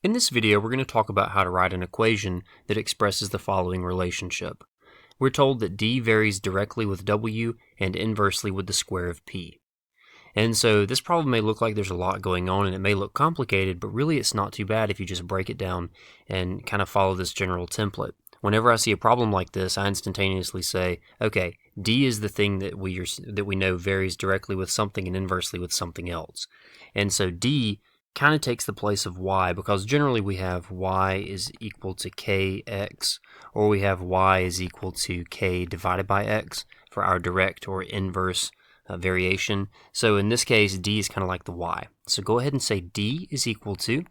In this video, we're going to talk about how to write an equation that expresses the following relationship. We're told that d varies directly with w and inversely with the square of p. And so this problem may look like there's a lot going on and it may look complicated, but really it's not too bad if you just break it down and kind of follow this general template. Whenever I see a problem like this, I instantaneously say, okay, d is the thing that we know varies directly with something and inversely with something else. And so d kind of takes the place of y, because generally we have y is equal to kx, or we have y is equal to k divided by x for our direct or inverse variation. So in this case, d is kind of like the y. So go ahead and say d is equal to,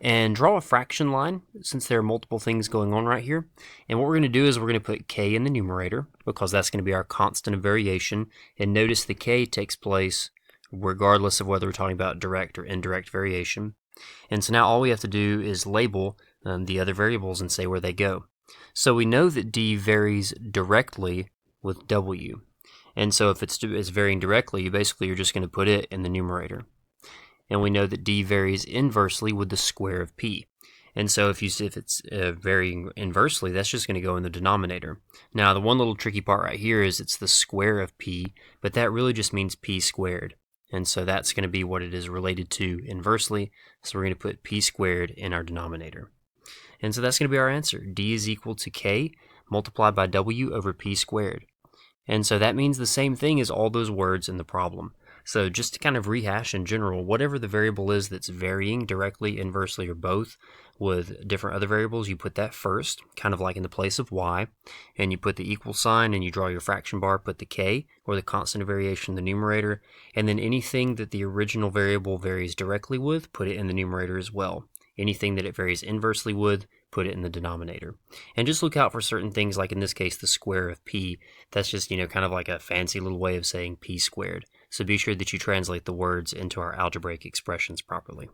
and draw a fraction line since there are multiple things going on right here. And what we're going to do is we're going to put k in the numerator because that's going to be our constant of variation. And notice the k takes place regardless of whether we're talking about direct or indirect variation. And so now all we have to do is label the other variables and say where they go. So we know that d varies directly with w. And so if it's varying directly, you're just going to put it in the numerator. And we know that d varies inversely with the square of p. And so if it's varying inversely, that's just going to go in the denominator. Now the one little tricky part right here is it's the square of p, but that really just means p squared. And so that's going to be what it is related to inversely. So we're going to put p squared in our denominator. And so that's going to be our answer. D is equal to k multiplied by w over p squared. And so that means the same thing as all those words in the problem. So just to kind of rehash in general, whatever the variable is that's varying directly, inversely, or both with different other variables, you put that first, kind of like in the place of y, and you put the equal sign and you draw your fraction bar, put the k, or the constant of variation in the numerator, and then anything that the original variable varies directly with, put it in the numerator as well. Anything that it varies inversely with, put it in the denominator. And just look out for certain things, like in this case, the square of p. That's just, kind of like a fancy little way of saying p squared. So be sure that you translate the words into our algebraic expressions properly.